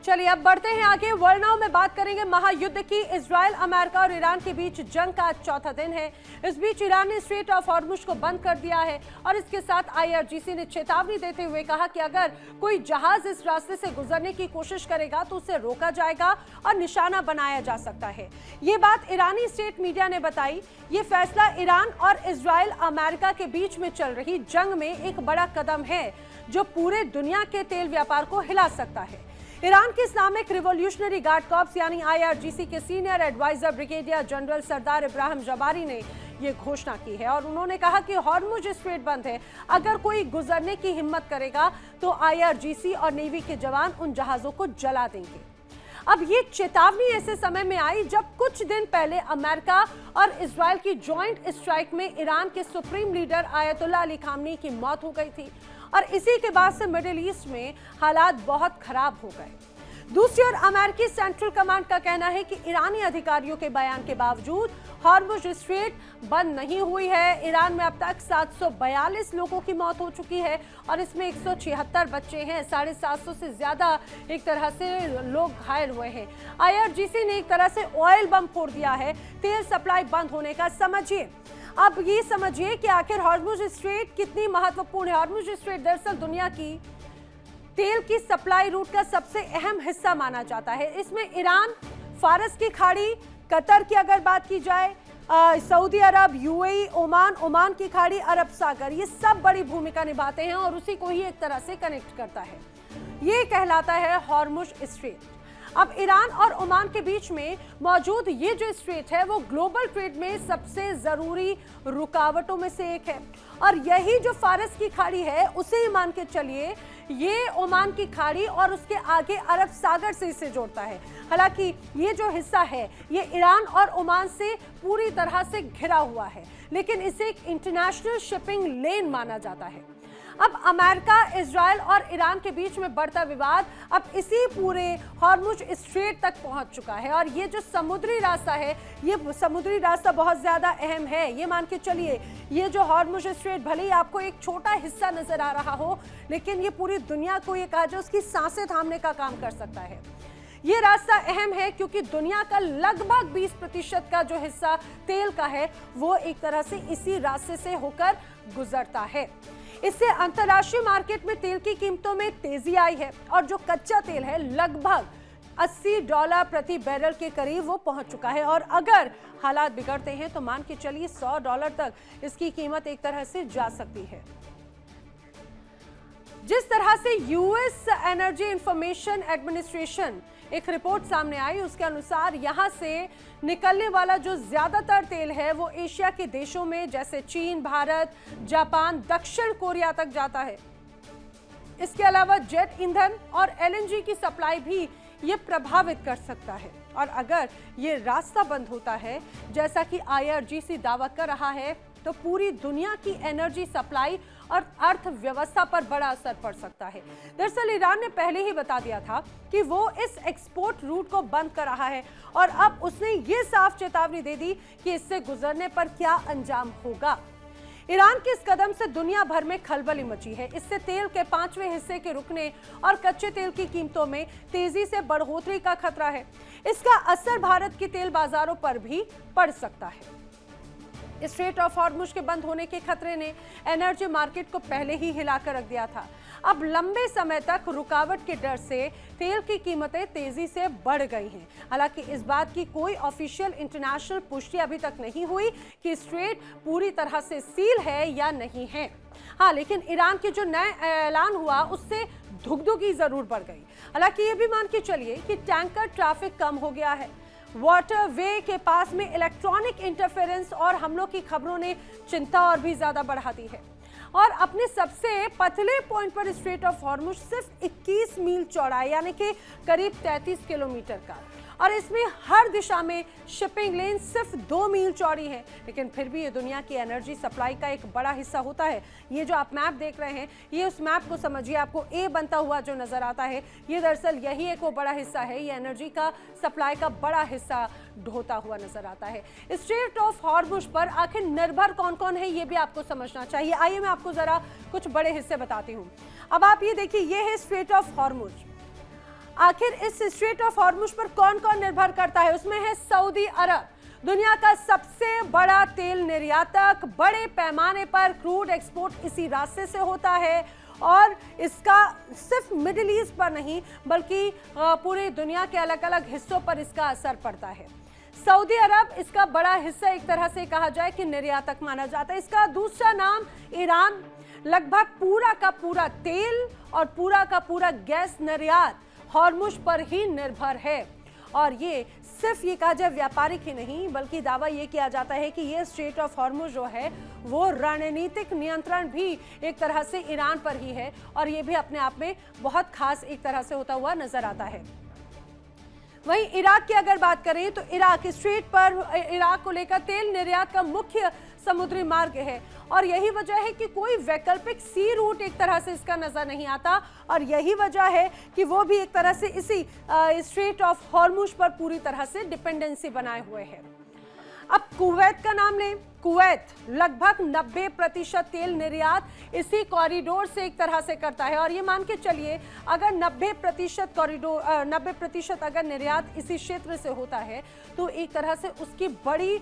चलिए अब बढ़ते हैं आगे। वर्ल्ड नाउ में बात करेंगे महायुद्ध की। इजराइल, अमेरिका और ईरान के बीच जंग का चौथा दिन है। इस बीच ईरान ने स्ट्रेट ऑफ हॉर्मुज को बंद कर दिया है और इसके साथ आईआरजीसी ने चेतावनी देते हुए कहा कि अगर कोई जहाज इस रास्ते से गुजरने की कोशिश करेगा तो उसे रोका जाएगा और निशाना बनाया जा सकता है। ये बात ईरानी स्टेट मीडिया ने बताई। ये फैसला ईरान और इजराइल, अमेरिका के बीच में चल रही जंग में एक बड़ा कदम है जो पूरे दुनिया के तेल व्यापार को हिला सकता है। ईरान के इस्लामिक रिवॉल्यूशनरी गार्ड कॉर्प्स यानी आईआरजीसी के सीनियर एडवाइजर ब्रिगेडियर जनरल सरदार इब्राहिम जबारी ने ये घोषणा की है और उन्होंने कहा कि हॉर्मुज स्ट्रेट बंद है। अगर कोई गुजरने की हिम्मत करेगा तो आईआरजीसी और नेवी के जवान उन जहाजों को जला देंगे। अब ये चेतावनी ऐसे समय में आई जब कुछ दिन पहले अमेरिका और इजराइल की जॉइंट स्ट्राइक में ईरान के सुप्रीम लीडर आयतुल्लाह अली खामनी की मौत हो गई थी और इसी के बाद से मिडिल ईस्ट में हालात बहुत खराब हो गए। दूसरी ओर अमेरिकी सेंट्रल कमांड का कहना है कि ईरानी अधिकारियों के बयान के बावजूद हॉर्मुज स्ट्रेट बंद नहीं हुई है। ईरान में अब तक 742 लोगों की मौत हो चुकी है और इसमें 176 बच्चे हैं। 750 से ज्यादा एक तरह से लोग घायल हुए हैं। आईआरजीसी ने एक तरह से ऑयल बम फोड़ दिया है तेल सप्लाई बंद होने का। समझिए, अब ये समझिए कि आखिर हॉर्मुज स्ट्रेट कितनी महत्वपूर्ण है। हॉर्मुज स्ट्रेट दरअसल दुनिया की तेल की सप्लाई रूट का सबसे अहम हिस्सा माना जाता है। इसमें ईरान, फारस की खाड़ी, कतर की अगर बात की जाए, सऊदी अरब, यूएई, ओमान की खाड़ी, अरब सागर, ये सब बड़ी भूमिका निभाते हैं और उसी को ही एक तरह से कनेक्ट करता है। ये कहलाता है हॉर्मुज स्ट्रेट। अब ईरान और ओमान के बीच में मौजूद ये जो स्ट्रेट है वो ग्लोबल ट्रेड में सबसे जरूरी रुकावटों में से एक है और यही जो फारस की खाड़ी है उसे ही मान के चलिए ये ओमान की खाड़ी और उसके आगे अरब सागर से इसे जोड़ता है। हालांकि ये जो हिस्सा है ये ईरान और ओमान से पूरी तरह से घिरा हुआ है, लेकिन इसे एक इंटरनेशनल शिपिंग लेन माना जाता है। अब अमेरिका, इजराइल और ईरान के बीच में बढ़ता विवाद अब इसी पूरे हॉर्मुज स्ट्रेट तक पहुंच चुका है और ये जो समुद्री रास्ता है ये समुद्री रास्ता बहुत ज्यादा अहम है। ये मान के चलिए ये जो हॉर्मुज स्ट्रेट भले ही आपको एक छोटा हिस्सा नजर आ रहा हो, लेकिन ये पूरी दुनिया को ये कहा जाए उसकी सांसें थामने का काम कर सकता है। ये रास्ता अहम है क्योंकि दुनिया का लगभग 20% का जो हिस्सा तेल का है वो एक तरह से इसी रास्ते से होकर गुजरता है। इससे अंतर्राष्ट्रीय मार्केट में तेल की कीमतों में तेजी आई है और जो कच्चा तेल है लगभग $80 प्रति बैरल के करीब वो पहुंच चुका है और अगर हालात बिगड़ते हैं तो मान के चलिए $100 तक इसकी कीमत एक तरह से जा सकती है। जिस तरह से यूएस एनर्जी इंफॉर्मेशन एडमिनिस्ट्रेशन एक रिपोर्ट सामने आई उसके अनुसार यहां से निकलने वाला जो ज्यादातर तेल है वो एशिया के देशों में जैसे चीन, भारत, जापान, दक्षिण कोरिया तक जाता है। इसके अलावा जेट ईंधन और एलएनजी की सप्लाई भी ये प्रभावित कर सकता है और अगर ये रास्ता बंद होता है जैसा कि आईआरजीसी दावा कर रहा है तो पूरी दुनिया की एनर्जी सप्लाई और अर्थव्यवस्था पर बड़ा असर पड़ सकता है। दरअसल ईरान ने पहले ही बता दिया था कि वो इस एक्सपोर्ट रूट को बंद कर रहा है और अब उसने ये साफ चेतावनी दे दी कि इससे गुजरने पर क्या अंजाम होगा। ईरान के इस कदम से दुनिया भर में खलबली मची है। इससे तेल के 5वें हिस्से के रुकने और कच्चे तेल की कीमतों में तेजी से बढ़ोतरी का खतरा है। इसका असर भारत के तेल बाजारों पर भी पड़ सकता है। स्ट्रेट ऑफ हॉर्मुज के बंद होने के खतरे ने एनर्जी मार्केट को पहले ही हिलाकर रख दिया था। अब लंबे समय तक रुकावट के डर से तेल की कीमतें तेजी से बढ़ गई हैं। हालांकि इस बात की कोई ऑफिशियल इंटरनेशनल पुष्टि अभी तक नहीं हुई कि स्ट्रेट पूरी तरह से सील है या नहीं है। हाँ, लेकिन ईरान के जो नया ऐलान हुआ उससे धुकधुकी जरूर बढ़ गई। हालांकि ये भी मान के चलिए कि टैंकर ट्रैफिक कम हो गया है। वाटर वे के पास में इलेक्ट्रॉनिक इंटरफेरेंस और हमलों की खबरों ने चिंता और भी ज्यादा बढ़ा दी है और अपने सबसे पतले पॉइंट पर स्ट्रेट ऑफ हॉर्मुज सिर्फ 21 मील चौड़ा है यानी कि करीब 33 किलोमीटर का और इसमें हर दिशा में शिपिंग लेन सिर्फ 2 मील चौड़ी है, लेकिन फिर भी ये दुनिया की एनर्जी सप्लाई का एक बड़ा हिस्सा होता है। ये जो आप मैप देख रहे हैं ये उस मैप को समझिए, आपको ए बनता हुआ जो नजर आता है ये दरअसल यही एक वो बड़ा हिस्सा है। ये एनर्जी का सप्लाई का बड़ा हिस्सा ढोता हुआ नजर आता है। स्ट्रेट ऑफ हॉर्मुज पर आखिर निर्भर कौन कौन है ये भी आपको समझना चाहिए। आइए मैं आपको जरा कुछ बड़े हिस्से बताती हूँ। अब आप ये देखिए, ये है स्ट्रेट ऑफ हॉर्मुज। आखिर इस स्ट्रेट ऑफ हॉर्मुज पर कौन कौन निर्भर करता है? उसमें है सऊदी अरब, दुनिया का सबसे बड़ा तेल निर्यातक। बड़े पैमाने पर क्रूड एक्सपोर्ट इसी रास्ते से होता है और इसका सिर्फ मिडिल ईस्ट पर नहीं बल्कि पूरी दुनिया के अलग अलग हिस्सों पर इसका असर पड़ता है। सऊदी अरब इसका बड़ा हिस्सा एक तरह से कहा जाए कि निर्यातक माना जाता है। इसका दूसरा नाम ईरान। लगभग पूरा का पूरा तेल और पूरा का पूरा गैस निर्यात हॉर्मुज पर ही निर्भर है और ये सिर्फ ये कहा जाए व्यापारिक ही नहीं बल्कि दावा ये किया जाता है कि ये स्ट्रेट ऑफ हॉर्मुज जो है वो रणनीतिक नियंत्रण भी एक तरह से ईरान पर ही है और ये भी अपने आप में बहुत खास एक तरह से होता हुआ नजर आता है। वहीं इराक की अगर बात करें तो इराक स्ट्रेट पर इराक को लेकर तेल निर्यात का मुख्य समुद्री मार्ग है और यही वजह है कि कोई वैकल्पिक सी रूट एक तरह से इसका नजर नहीं आता और यही वजह है कि वो भी एक तरह से इसी स्ट्रेट ऑफ हॉर्मुज पर पूरी तरह से डिपेंडेंसी बनाए हुए है। अब कुवैत का नाम लें। कुवैत लगभग 90% तेल निर्यात इसी कॉरिडोर से एक तरह से करता है और ये मान के चलिए अगर 90% अगर निर्यात इसी क्षेत्र से होता है तो एक तरह से उसकी बड़ी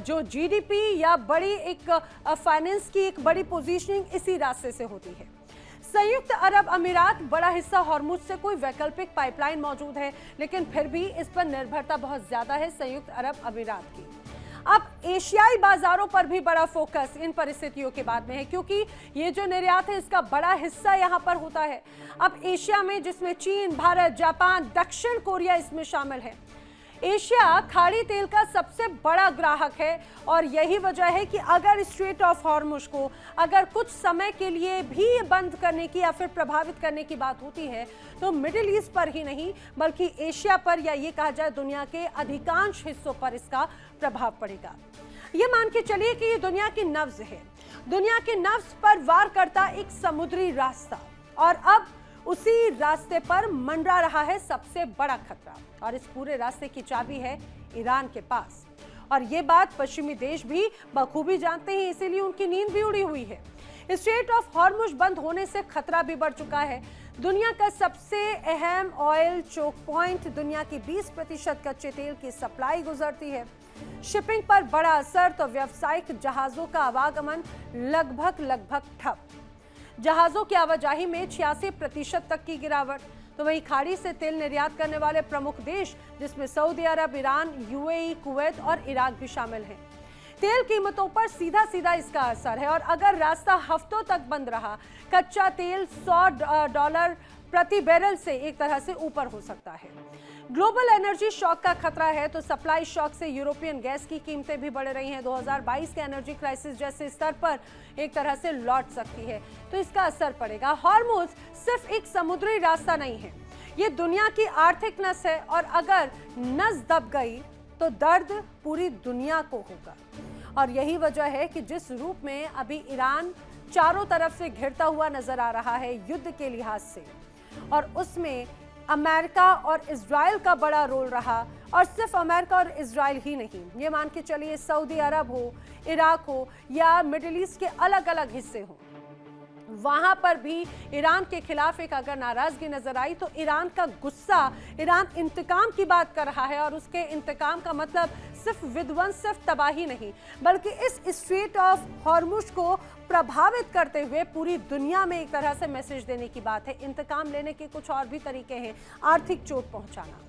जो जीडीपी या बड़ी एक फाइनेंस की एक बड़ी पोजीशनिंग इसी रास्ते से होती है। संयुक्त अरब अमीरात बड़ा हिस्सा हॉर्मुज से कोई वैकल्पिक पाइपलाइन मौजूद है लेकिन फिर भी इस पर निर्भरता बहुत ज्यादा है संयुक्त अरब अमीरात की। अब एशियाई बाजारों पर भी बड़ा फोकस इन परिस्थितियों के बाद में है क्योंकि ये जो निर्यात है इसका बड़ा हिस्सा यहां पर होता है। अब एशिया में जिसमें चीन, भारत, जापान, दक्षिण कोरिया इसमें शामिल है। एशिया खाड़ी तेल का सबसे बड़ा ग्राहक है और यही वजह है कि अगर स्ट्रेट ऑफ हॉर्मुज को अगर कुछ समय के लिए भी बंद करने की या फिर प्रभावित करने की बात होती है तो मिडिल ईस्ट पर ही नहीं बल्कि एशिया पर या ये कहा जाए दुनिया के अधिकांश हिस्सों पर इसका प्रभाव पड़ेगा। ये मान के चलिए कि ये दुनिया की नब्ज है। दुनिया के नब्ज पर वार करता एक समुद्री रास्ता और अब उसी रास्ते पर मंडरा रहा है सबसे बड़ा खतरा और इस पूरे रास्ते की चाबी है ईरान के पास और ये बात पश्चिमी देश भी बखूबी जानते हैं, इसीलिए उनकी नींद भी उड़ी हुई है। स्ट्रेट ऑफ हॉर्मुज बंद होने से खतरा भी बढ़ चुका है। दुनिया का सबसे अहम ऑयल चोक पॉइंट, दुनिया की 20% कच्चे तेल की सप्लाई गुजरती है। शिपिंग पर बड़ा असर तो व्यावसायिक जहाजों का आवागमन लगभग ठप। जहाजों की आवाजाही में 86% तक की गिरावट। तो वहीं खाड़ी से तेल निर्यात करने वाले प्रमुख देश जिसमें सऊदी अरब, ईरान, यूएई, कुवैत और इराक भी शामिल हैं। तेल कीमतों पर सीधा इसका असर है और अगर रास्ता हफ्तों तक बंद रहा, कच्चा तेल $100 प्रति बैरल से एक तरह से ऊपर हो सकता है। ग्लोबल एनर्जी शॉक का खतरा है तो सप्लाई शॉक से यूरोपियन गैस की कीमतें भी बढ़ रही हैं। 2022 के एनर्जी क्राइसिस जैसे स्तर पर एक तरह से लौट सकती है तो इसका असर पड़ेगा। हॉर्मुज सिर्फ एक समुद्री रास्ता नहीं है, ये दुनिया की आर्थिक नस है और अगर नस दब गई तो दर्द पूरी दुनिया को होगा और यही वजह है कि जिस रूप में अभी ईरान चारों तरफ से घिरता हुआ नजर आ रहा है युद्ध के लिहाज से और उसमें अमेरिका और इजराइल का बड़ा रोल रहा और सिर्फ अमेरिका और इजराइल ही नहीं, ये मान के चलिए सऊदी अरब हो, इराक हो या मिडिल ईस्ट के अलग अलग हिस्से हो, वहां पर भी ईरान के खिलाफ एक अगर नाराजगी नजर आई तो ईरान का गुस्सा, ईरान इंतकाम की बात कर रहा है और उसके इंतकाम का मतलब सिर्फ विध्वंस, सिर्फ तबाही नहीं बल्कि इस स्ट्रेट ऑफ हॉर्मुज को प्रभावित करते हुए पूरी दुनिया में एक तरह से मैसेज देने की बात है। इंतकाम लेने के कुछ और भी तरीके हैं, आर्थिक चोट पहुंचाना।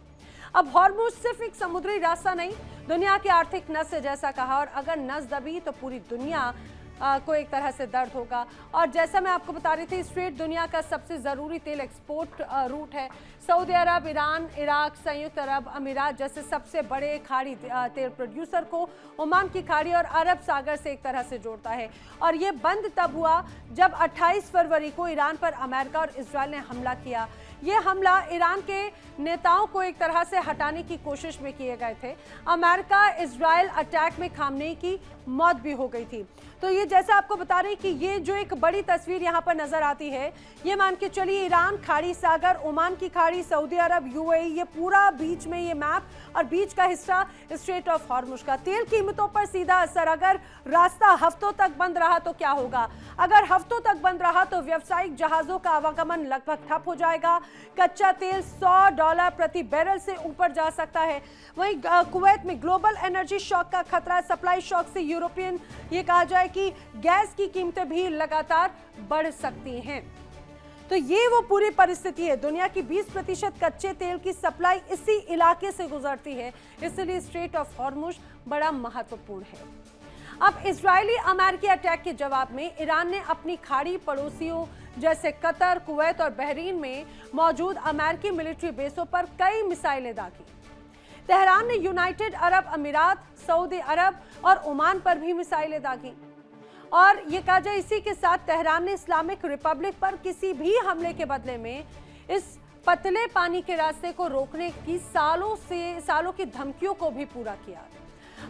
अब हॉर्मुज सिर्फ एक समुद्री रास्ता नहीं, दुनिया की आर्थिक नस है जैसा कहा और अगर नस दबी तो पूरी दुनिया को एक तरह से दर्द होगा। और जैसा मैं आपको बता रही थी, स्ट्रेट दुनिया का सबसे ज़रूरी तेल एक्सपोर्ट रूट है। सऊदी अरब, ईरान, इराक, संयुक्त अरब अमीरात जैसे सबसे बड़े खाड़ी तेल प्रोड्यूसर को ओमान की खाड़ी और अरब सागर से एक तरह से जोड़ता है और ये बंद तब हुआ जब 28 फरवरी को ईरान पर अमेरिका और इजराइल ने हमला किया। ये हमला ईरान के नेताओं को एक तरह से हटाने की कोशिश में किए गए थे। अमेरिका इजराइल अटैक में खामनेई की मौत भी हो गई थी। तो ये जैसा आपको बता रही कि ये जो एक बड़ी तस्वीर यहाँ पर नजर आती है, ये मान के चलिए ईरान, खाड़ी सागर, ओमान की खाड़ी, सऊदी अरब, यूएई, ये पूरा बीच में ये मैप और बीच का हिस्सा स्ट्रेट ऑफ हॉर्मुज का। तेल कीमतों पर सीधा असर, अगर रास्ता हफ्तों तक बंद रहा तो क्या होगा? अगर हफ्तों तक बंद रहा तो व्यावसायिक जहाजों का आवागमन लगभग ठप हो जाएगा। कच्चा तेल $100 प्रति बैरल से ऊपर जा सकता है। वहीं कुवैत में ग्लोबल एनर्जी शॉक का खतरा, सप्लाई शॉक से यूरोपियन ये कहा जाए कि गैस की कीमतें भी लगातार बढ़ सकती हैं। तो ये वो पूरी परिस्थिति है। दुनिया की 20% कच्चे तेल की सप्लाई इसी इलाके से गुजरती है, इसलिए स्ट्रेट ऑफ हॉर्मुज बड़ा महत्वपूर्ण है। अब इजरायली अमेरिकी अटैक के जवाब में ईरान ने अपनी खाड़ी पड़ोसियों जैसे कतर, कुवैत और बहरीन में मौजूद अमेरिकी मिलिट्री बेसों पर कई मिसाइलें दागी। तेहरान ने यूनाइटेड अरब अमीरात, सऊदी अरब और ओमान पर भी मिसाइलें दागी। और ये कहा जाए इसी के साथ तेहरान ने इस्लामिक रिपब्लिक पर किसी भी हमले के बदले में इस पतले पानी के रास्ते को रोकने की सालों की धमकियों को भी पूरा किया।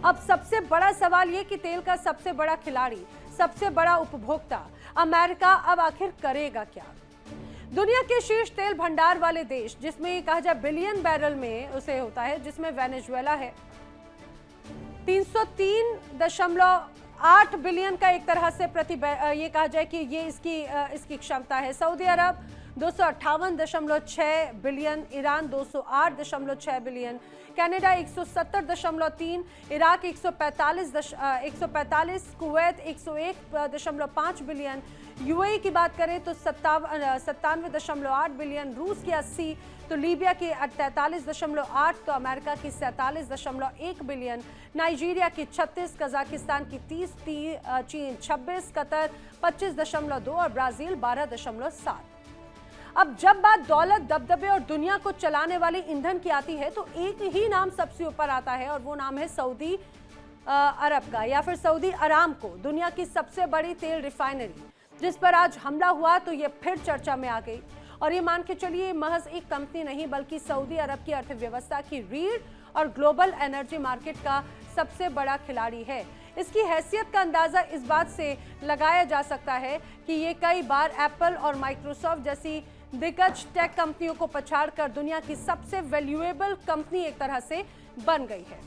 अब सबसे बड़ा सवाल ये कि तेल का सबसे बड़ा खिलाड़ी, सबसे बड़ा उपभोक्ता अमेरिका अब आखिर करेगा क्या? दुनिया के शीर्ष तेल भंडार वाले देश, जिसमें कहा जाए बिलियन बैरल में उसे होता है, जिसमें वेनेजुएला है 303.8 बिलियन का एक तरह से ये कहा जाए कि ये इसकी क्षमता है। सऊदी अरब 258.6 billion, Iran 208.6 billion, Canada 170.3, Iraq 145, Kuwait 101.5 billion, UAE की बात करें तो 97.8 बिलियन, रूस की 80, तो लीबिया की 43.8, तो अमेरिका की 47.1 बिलियन, नाइजीरिया की 36, कजाकिस्तान की 30, चीन 26, कतर 25.2 और ब्राजील 12.7। अब जब बात दौलत, दबदबे और दुनिया को चलाने वाले ईंधन की आती है तो एक ही नाम सबसे ऊपर आता है और वो नाम है सऊदी अरब का, या फिर सऊदी अरामको, दुनिया की सबसे बड़ी तेल रिफाइनरी, जिस पर आज हमला हुआ तो ये फिर चर्चा में आ गई। और ये मान के चलिए महज एक कंपनी नहीं बल्कि सऊदी अरब की अर्थव्यवस्था की रीढ़ और ग्लोबल एनर्जी मार्केट का सबसे बड़ा खिलाड़ी है। इसकी हैसियत का अंदाजा इस बात से लगाया जा सकता है कि ये कई बार एप्पल और माइक्रोसॉफ्ट जैसी दिग्गज टेक कंपनियों को पछाड़कर दुनिया की सबसे वैल्यूएबल कंपनी एक तरह से बन गई है।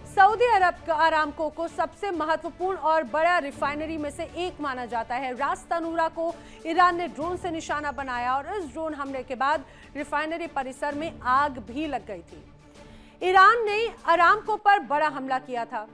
सऊदी अरब अरामको को सबसे महत्वपूर्ण और बड़ा रिफाइनरी में से एक माना जाता है। रास तनूरा को ईरान ने ड्रोन से निशाना बनाया और इस ड्रोन हमले के बाद रिफाइनरी परिसर में आग भी लग गई थी। ईरान ने अरामको पर बड़ा हमला किया था।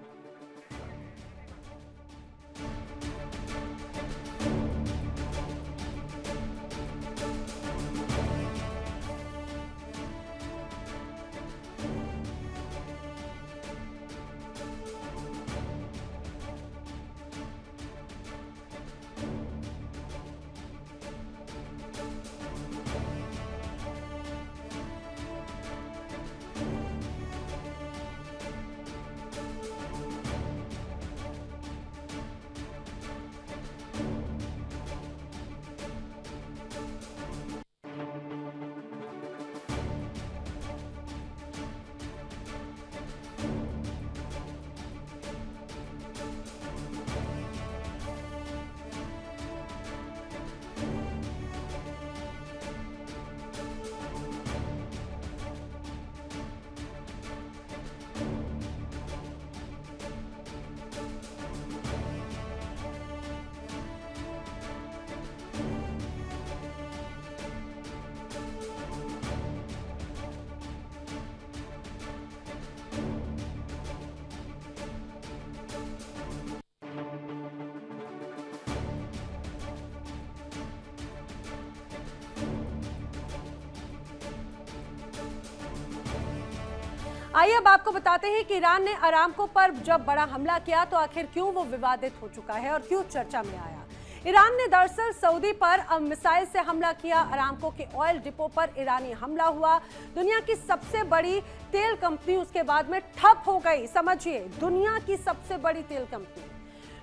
आइए अब आपको बताते हैं कि ईरान ने अरामको पर जब बड़ा हमला किया तो आखिर क्यों वो विवादित हो चुका है और क्यों चर्चा में आया। ईरान ने दरअसल सऊदी पर मिसाइल से हमला किया। अरामको के ऑयल डिपो पर ईरानी हमला हुआ। दुनिया की सबसे बड़ी तेल कंपनी उसके बाद में ठप हो गई। समझिए, दुनिया की सबसे बड़ी तेल कंपनी।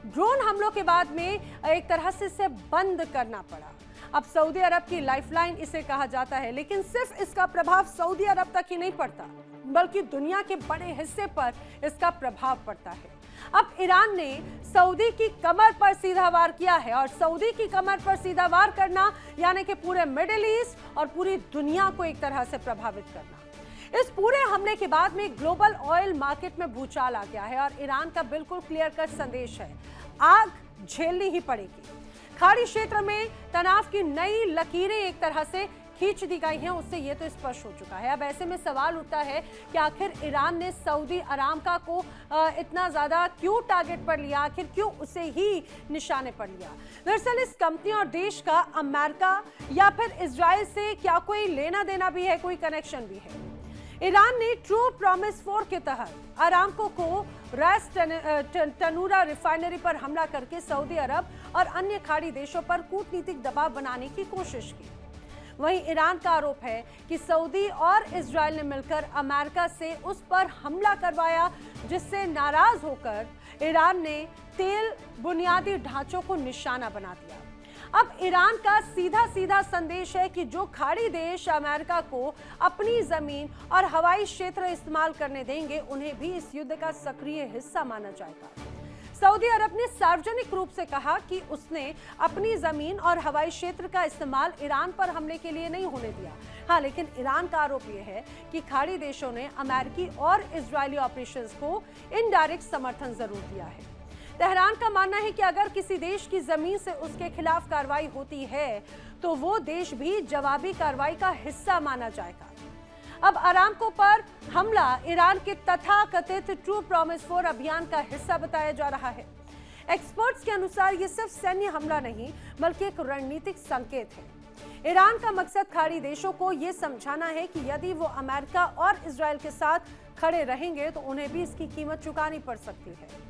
ड्रोन हमलों के बाद में एक तरह से इसे बंद करना पड़ा। अब सऊदी अरब की लाइफलाइन इसे कहा जाता है, लेकिन सिर्फ इसका प्रभाव सऊदी अरब तक ही नहीं पड़ता बल्कि दुनिया के बड़े हिस्से पर इसका प्रभाव पड़ता है। अब ईरान ने सऊदी की कमर पर सीधा वार किया है और सऊदी की कमर पर सीधा वार करना यानी कि पूरे मिडिल ईस्ट और पूरी दुनिया को एक तरह से प्रभावित करना। इस पूरे हमले के बाद में ग्लोबल ऑयल मार्केट में भूचाल आ गया है और ईरान का बिल्कुल क्लियर कट संदेश है, आग झेलनी ही पड़ेगी। खाड़ी क्षेत्र में तनाव की नई लकीरें एक तरह से खींच दी गई हैं उससे ये तो स्पष्ट हो चुका है। अब ऐसे में सवाल उठता है कि आखिर ईरान ने सऊदी अरामको को इतना ज्यादा क्यों टारगेट पर लिया, आखिर क्यों उसे ही निशाने पर लिया। दरअसल इस कंपनी और देश का अमेरिका या फिर इजराइल से क्या कोई लेना देना भी है, कोई कनेक्शन भी है। ईरान ने ट्रू प्रॉमिस 4 के तहत अरामको को रास तनूरा रिफाइनरी पर हमला करके सऊदी अरब और अन्य खाड़ी देशों पर कूटनीतिक दबाव बनाने की कोशिश की। वहीं ईरान का आरोप है कि सऊदी और इजराइल ने मिलकर अमेरिका से उस पर हमला करवाया, जिससे नाराज होकर ईरान ने तेल बुनियादी ढांचों को निशाना बना दिया। अब ईरान का सीधा सीधा संदेश है कि जो खाड़ी देश अमेरिका को अपनी जमीन और हवाई क्षेत्र इस्तेमाल करने देंगे उन्हें भी इस युद्ध का सक्रिय हिस्सा माना जाएगा। सऊदी अरब ने सार्वजनिक रूप से कहा कि उसने अपनी जमीन और हवाई क्षेत्र का इस्तेमाल ईरान पर हमले के लिए नहीं होने दिया। हाँ, लेकिन ईरान का आरोप यह है कि खाड़ी देशों ने अमेरिकी और इजरायली ऑपरेशंस को इनडायरेक्ट समर्थन जरूर दिया है। तेहरान का मानना है कि अगर किसी देश की जमीन से उसके खिलाफ कार्रवाई होती है तो वो देश भी जवाबी कार्रवाई का हिस्सा माना जाएगा। अब अरामको पर हमला ईरान के तथाकथित ट्रू प्रॉमिस 4 अभियान का हिस्सा बताया जा रहा है। एक्सपर्ट्स के अनुसार ये सिर्फ सैन्य हमला नहीं बल्कि एक रणनीतिक संकेत है। ईरान का मकसद खाड़ी देशों को ये समझाना है कि यदि वो अमेरिका और इजराइल के साथ खड़े रहेंगे तो उन्हें भी इसकी कीमत चुकानी पड़ सकती है।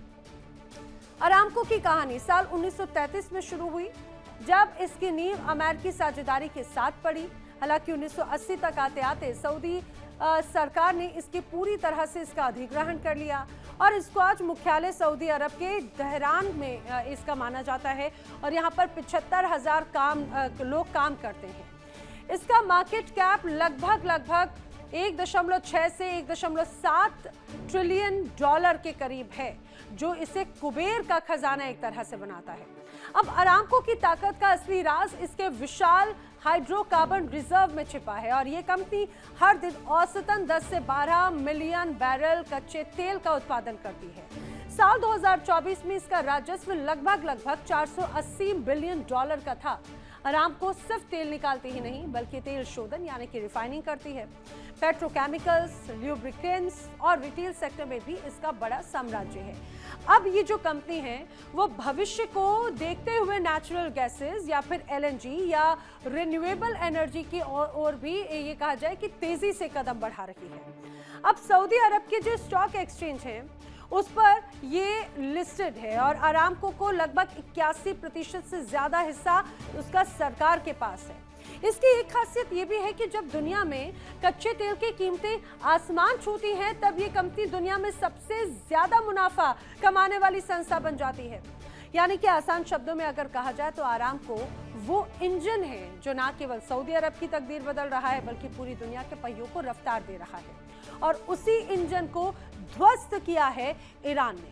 अरामको की कहानी साल 1933 में शुरू हुई, जब इसकी नींव अमेरिकी साझेदारी के साथ पड़ी। हालांकि 1980 तक आते आते सऊदी सरकार ने इसकी पूरी तरह से इसका अधिग्रहण कर लिया और इसको आज मुख्यालय सऊदी अरब के तेहरान में इसका माना जाता है और यहाँ पर 75,000 लोग काम करते हैं। इसका मार्केट कैप लगभग 1.6 से 1.7 ट्रिलियन डॉलर के करीब है, जो इसे कुबेर का खजाना एक तरह से बनाता है। अब अरामको की ताकत का असली राज इसके विशाल हाइड्रोकार्बन रिजर्व में छिपा है और ये कंपनी हर दिन औसतन 10 से 12 मिलियन बैरल कच्चे तेल का उत्पादन करती है। साल 2024 में इसका राजस्व लगभग 480 बिलियन डॉलर का था। अरामको सिर्फ तेल निकालती ही नहीं बल्कि तेल शोधन यानी कि रिफाइनिंग करती है। पेट्रोकेमिकल्स, ल्यूब्रिकेंट्स और रिटेल सेक्टर में भी इसका बड़ा साम्राज्य है। अब ये जो कंपनी है वो भविष्य को देखते हुए नेचुरल गैसेस या फिर LNG या रिन्यूएबल एनर्जी की ओर भी ये कहा जाए कि तेजी से कदम बढ़ा रही है। अब सऊदी अरब के जो स्टॉक एक्सचेंज हैं उस पर ये लिस्टेड है और अरामको को लगभग 81% से ज्यादा हिस्सा उसका सरकार के पास है। इसकी एक खासियत ये भी है कि जब दुनिया में कच्चे तेल की कीमतें आसमान छूती हैं तब ये कंपनी दुनिया में सबसे ज्यादा मुनाफा कमाने वाली संस्था बन जाती है। यानी कि आसान शब्दों में अगर कहा जाए तो अरामको वो इंजन है जो न केवल सऊदी अरब की तकदीर बदल रहा है बल्कि पूरी दुनिया के पहियों को रफ्तार दे रहा है और उसी इंजन को ध्वस्त किया है ईरान ने।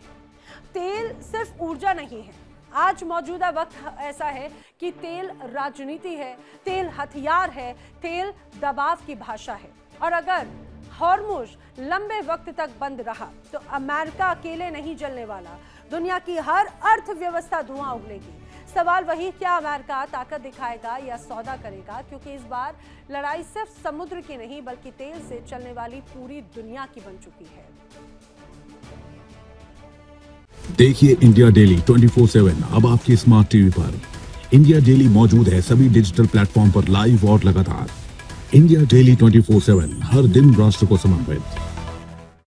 तेल सिर्फ ऊर्जा नहीं है, आज मौजूदा वक्त ऐसा है कि तेल राजनीति है, तेल हथियार है, तेल दबाव की भाषा है और अगर हॉर्मुज लंबे वक्त तक बंद रहा तो अमेरिका अकेले नहीं जलने वाला, दुनिया की हर अर्थव्यवस्था धुआं उगलेगी। सवाल वही, क्या अमेरिका ताकत दिखाएगा या सौदा करेगा, क्योंकि इस बार लड़ाई सिर्फ समुद्र की नहीं बल्कि तेल से चलने वाली पूरी दुनिया की बन चुकी है। देखिए इंडिया डेली 24/7 अब आपकी स्मार्ट टीवी पर। इंडिया डेली मौजूद है सभी डिजिटल प्लेटफॉर्म पर लाइव और लगातार। इंडिया डेली 24/7 हर दिन राष्ट्र को समर्पित।